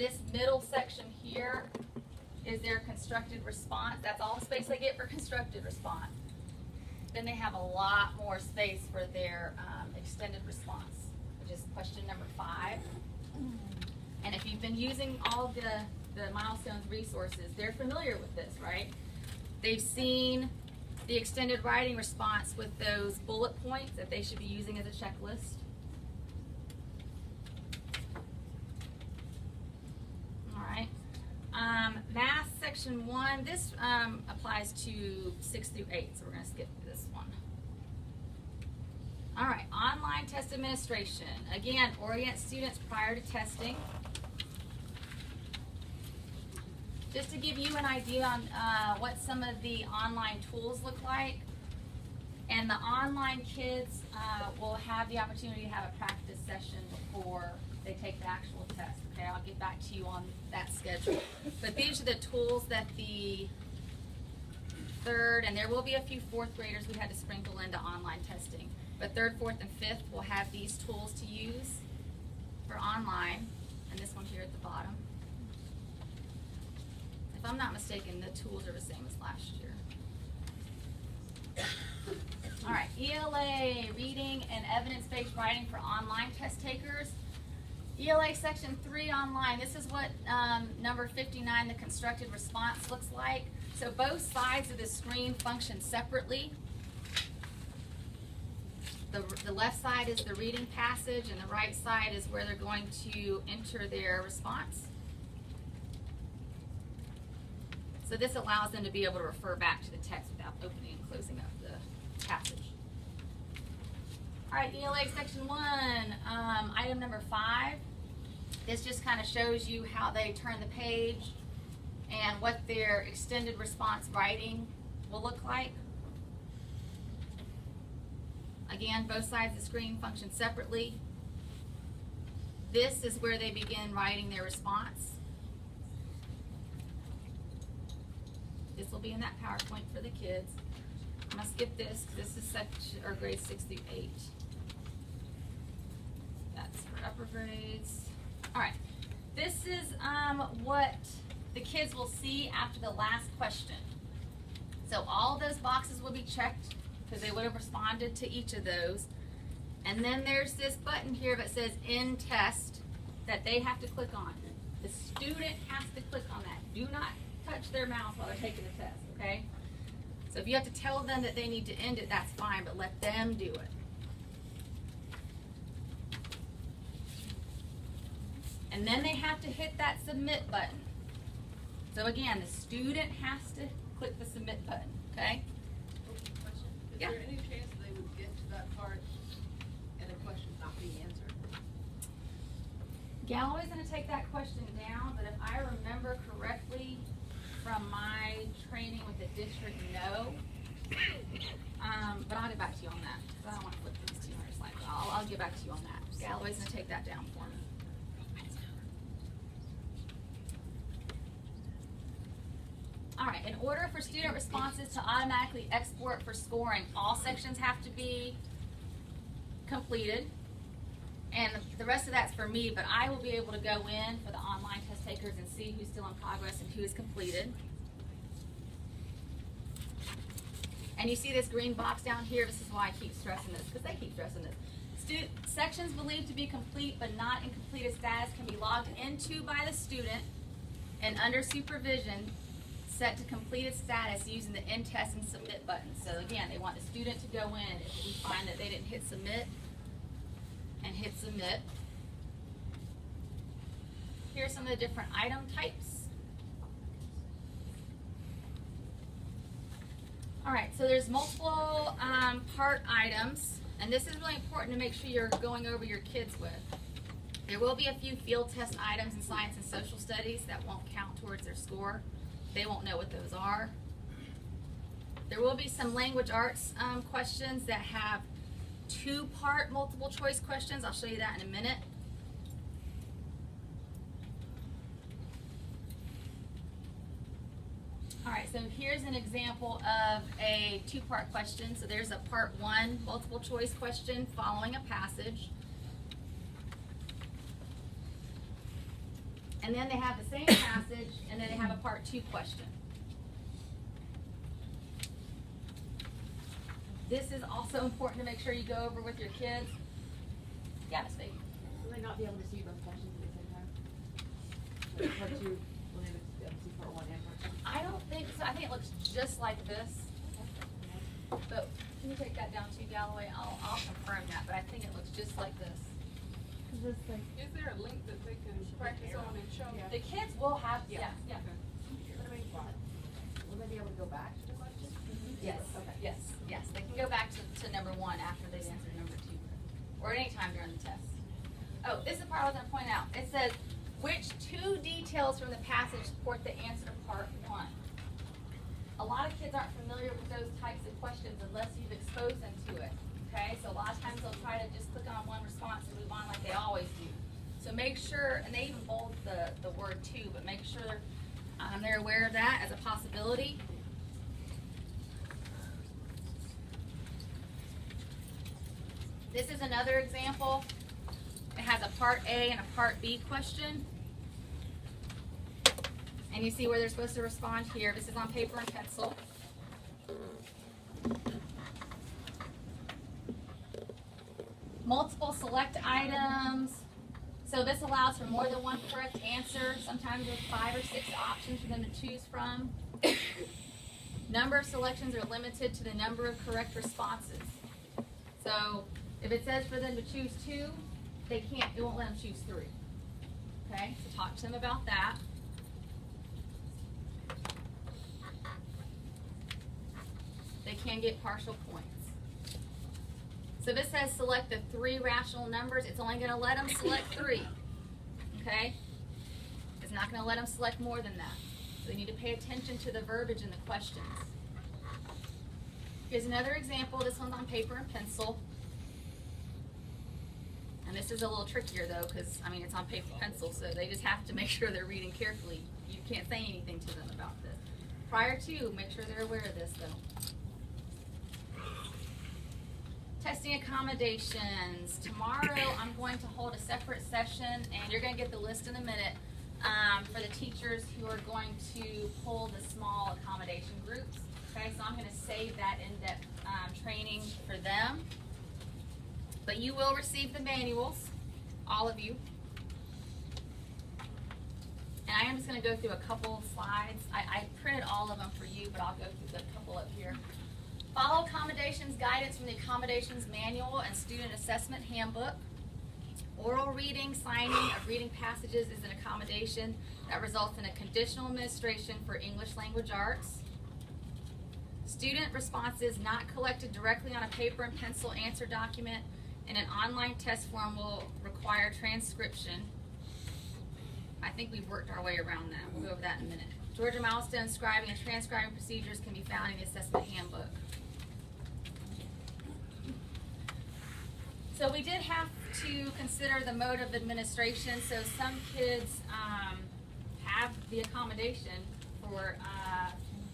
This middle section here is their constructed response. That's all the space they get for constructed response. Then they have a lot more space for their extended response, which is question number 5. And if you've been using all the Milestones resources, they're familiar with this, right? They've seen the extended writing response with those bullet points that they should be using as a checklist. All right. Math section 1, this applies to 6 through 8, so we're going to skip this one. All right, online test administration. Again, orient students prior to testing. Just to give you an idea on what some of the online tools look like. And the online kids will have the opportunity to have a practice session before they take the actual test. Okay, I'll get back to you on that schedule. But these are the tools that the 3rd, and there will be a few 4th graders we had to sprinkle into online testing. But 3rd, 4th, and 5th will have these tools to use for online. And this one here at the bottom. If I'm not mistaken, the tools are the same as last year. All right, ELA, reading and evidence-based writing for online test takers. ELA section 3 online, this is what number 59, the constructed response, looks like. So both sides of the screen function separately. The left side is the reading passage and the right side is where they're going to enter their response. So this allows them to be able to refer back to the text without opening and closing up the passage. All right, ELA section 1, item number 5. This just kind of shows you how they turn the page and what their extended response writing will look like. Again, both sides of the screen function separately. This is where they begin writing their response. This will be in that PowerPoint for the kids. I'm going to skip this because this is section or grades 6 through 8. That's for upper grades. All right. This is what the kids will see after the last question. So all those boxes will be checked because they would have responded to each of those. And then there's this button here that says End Test that they have to click on. The student has to click on that. Do not touch their mouse while they're taking the test, okay? So if you have to tell them that they need to end it, that's fine, but let them do it. And then they have to hit that Submit button. So again, the student has to click the Submit button, okay? Question. Is there any chance that they would get to that part and the question's not being answered? Galloway's going to take that question down, but if I remember correctly from my training with the district, no. But I'll get back to you on that because I don't want to flip these 200 slides. I'll get back to you on that. Galloway's going to take that down for me. All right, in order for student responses to automatically export for scoring, all sections have to be completed. And the rest of that's for me, but I will be able to go in for the online test takers and see who's still in progress and who is completed. And you see this green box down here. This is why I keep stressing this, because they keep stressing this. Sections believed to be complete but not in completed status can be logged into by the student and under supervision set to completed status using the End Test and Submit buttons. So again, they want the student to go in if we find that they didn't hit Submit, and hit Submit. Here are some of the different item types. All right, so there's multiple part items, and this is really important to make sure you're going over your kids with. There will be a few field test items in science and social studies that won't count towards their score. They won't know what those are. There will be some language arts questions that have 2-part multiple choice questions. I'll show you that in a minute. All right, so here's an example of a 2-part question. So there's a part 1 multiple choice question following a passage. And then they have the same passage, and then they have a part 2 question. This is also important to make sure you go over with your kids. Yeah, Miss Faith. Will they not be able to see both questions at the same time? Like part 2, will they be able to see part 1 and part 2? I don't think so. I think it looks just like this. But can you take that down too, Galloway? I'll confirm that, but I think it looks just like this. Is there a link that they can practice on and show? Yeah. The kids will have, yeah. But I mean, will they be able to go back to the question? Yes, Okay. yes. They can go back to number 1 after they've answered number 2, or at any time during the test. Oh, this is the part I was going to point out. It says, which 2 details from the passage support the answer to part 1? A lot of kids aren't familiar with those types of questions unless you've exposed them to it. Okay, so a lot of times they'll try to just click on one response and move on like they always do. So make sure, and they even bold the word 2, but make sure they're aware of that as a possibility. This is another example. It has a part A and a part B question. And you see where they're supposed to respond here. This is on paper and pencil. Multiple select items. So this allows for more than one correct answer. Sometimes there's 5 or 6 options for them to choose from. Number of selections are limited to the number of correct responses. So if it says for them to choose 2, it won't let them choose 3. Okay, so talk to them about that. They can get partial points. So this says select the 3 rational numbers. It's only going to let them select 3. Okay? It's not going to let them select more than that. So they need to pay attention to the verbiage in the questions. Here's another example. This one's on paper and pencil. And this is a little trickier though, because it's on paper and pencil, so they just have to make sure they're reading carefully. You can't say anything to them about this. Prior to, make sure they're aware of this though. Testing accommodations. Tomorrow I'm going to hold a separate session, and you're going to get the list in a minute for the teachers who are going to pull the small accommodation groups. Okay, so I'm going to save that in-depth training for them. But you will receive the manuals, all of you. And I am just going to go through a couple slides. I printed all of them for you, but I'll go through the couple up here. Follow accommodations guidance from the accommodations manual and student assessment handbook. Oral reading, signing of reading passages is an accommodation that results in a conditional administration for English language arts. Student responses not collected directly on a paper and pencil answer document in an online test form will require transcription. I think we've worked our way around that. We'll go over that in a minute. Georgia milestone scribing and transcribing procedures can be found in the assessment handbook. So we did have to consider the mode of administration. So some kids have the accommodation for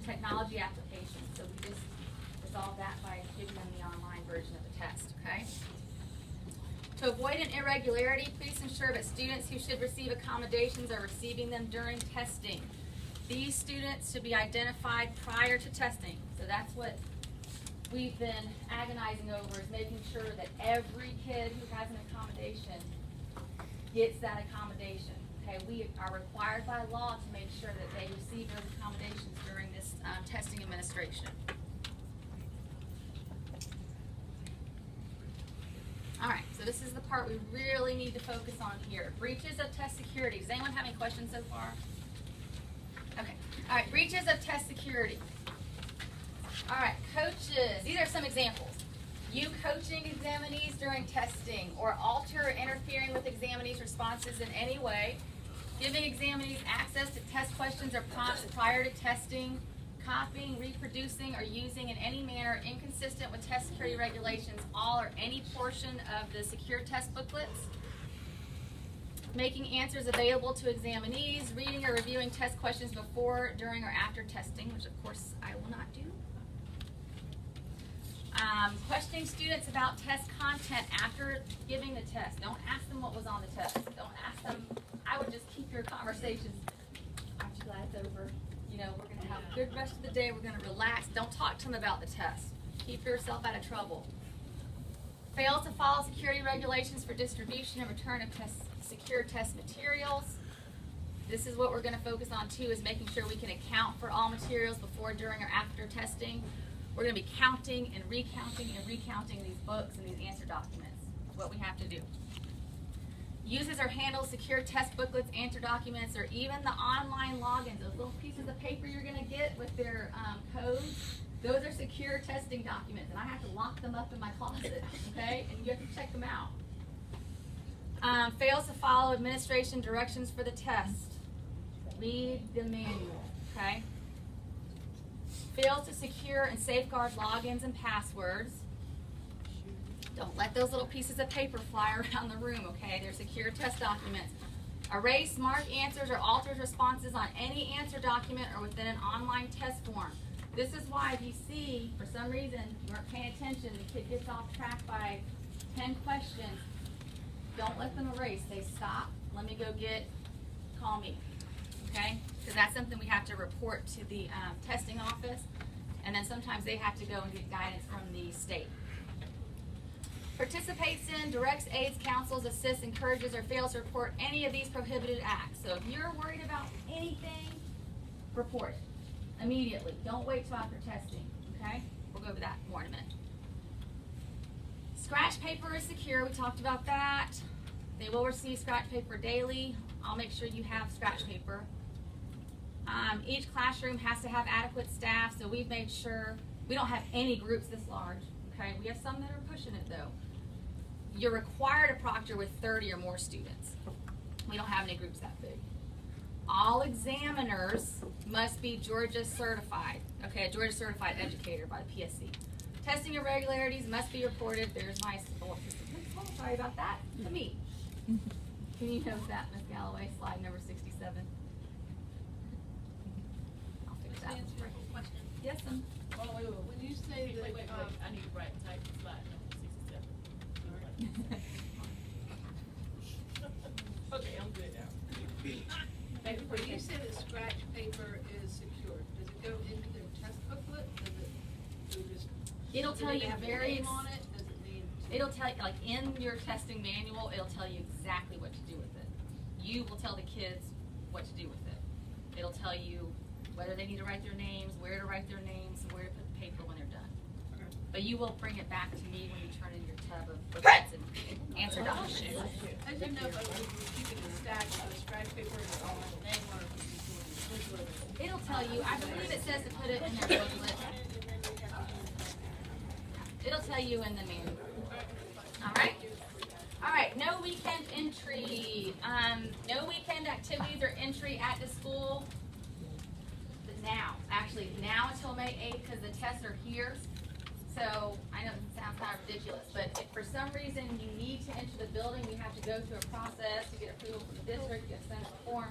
technology applications. So we just resolved that by giving them the online version of the test, okay? To avoid an irregularity, please ensure that students who should receive accommodations are receiving them during testing. These students should be identified prior to testing. So that's what we've been agonizing over, is making sure that every kid who has an accommodation gets that accommodation. Okay, we are required by law to make sure that they receive those accommodations during this testing administration. All right, so this is the part we really need to focus on here. Breaches of test security. Does anyone have any questions so far? Okay, all right, breaches of test security. All right, coaches, these are some examples. You coaching examinees during testing, or alter or interfering with examinees' responses in any way, giving examinees access to test questions or prompts prior to testing, copying, reproducing, or using in any manner inconsistent with test security regulations all or any portion of the secure test booklets, making answers available to examinees, reading or reviewing test questions before, during, or after testing, which of course I will not do. Questioning students about test content after giving the test. Don't ask them what was on the test. Don't ask them. I would just keep your your conversations. Aren't you glad it's over? You know, we're gonna have a good rest of the day. We're gonna relax. Don't talk to them about the test. Keep yourself out of trouble. Fail to follow security regulations for distribution and return of secure test materials. This is what we're going to focus on too, is making sure we can account for all materials before, during, or after testing. We're going to be counting and recounting these books and these answer documents. That's what we have to do. Uses or handles secure test booklets, answer documents, or even the online logins. Those little pieces of paper you're going to get with their codes. Those are secure testing documents, and I have to lock them up in my closet, okay? And you have to check them out. Fails to follow administration directions for the test. Read the manual, okay? Fails to secure and safeguard logins and passwords. Don't let those little pieces of paper fly around the room, okay? They're secure test documents. Erase, mark answers, or alters responses on any answer document or within an online test form. This is why if you see, for some reason, you weren't paying attention, the kid gets off track by 10 questions, don't let them erase. They stop, let me go call me, okay? Because that's something we have to report to the testing office, and then sometimes they have to go and get guidance from the state. Participates in, directs, aids, counsels, assists, encourages, or fails to report any of these prohibited acts. So if you're worried about anything, report it. Immediately. Don't wait till after testing, okay? We'll go over that more in a minute. Scratch paper is secure. We talked about that. They will receive scratch paper daily. I'll make sure you have scratch paper. Each classroom has to have adequate staff, so we've made sure we don't have any groups this large, okay? We have some that are pushing it, though. You're required to proctor with 30 or more students. We don't have any groups that big. All examiners must be Georgia certified. Okay, a Georgia certified educator by the PSC. Testing irregularities must be reported. There's my sorry about that. To me. Can you note that, Ms. Galloway? Slide number 67. I'll fix that. Question. Yes, ma'am. Oh, wait. When you say that, Wait, I need to write type slide number 67. Okay, I'm good now. When you say that scratch paper is secure, does it go into their test booklet? Does it, It'll tell you have a very. name on it? Does it need? It'll tell you, like in your testing manual, it'll tell you exactly what to do with it. You will tell the kids what to do with it. It'll tell you whether they need to write their names, where to write their names, and where to put the paper when they're done. Okay. But you will bring it back to me when you turn in your tub of booklets and answer documents. I didn't know if I was keeping a stack of scratch paper with all my name on it. It'll tell you, I believe it says to put it in their booklet. It'll tell you in the manual. Alright? Alright, no weekend entry. No weekend activities or entry at the school. Now until May 8th, because the tests are here. So, I know it sounds kind of ridiculous, but if for some reason you need to enter the building, you have to go through a process to get approval from the district, get sent a form.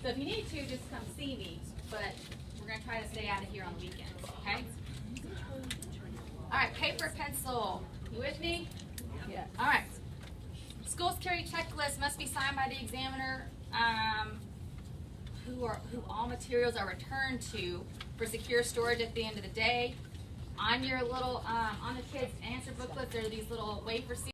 So if you need to, just come see me, but we're going to try to stay out of here on the weekends, okay? All right, paper, pencil. You with me? Yeah. All right. School security checklist must be signed by the examiner who all materials are returned to for secure storage at the end of the day. On your little, on the kids' answer booklet, there are these little wafer seals.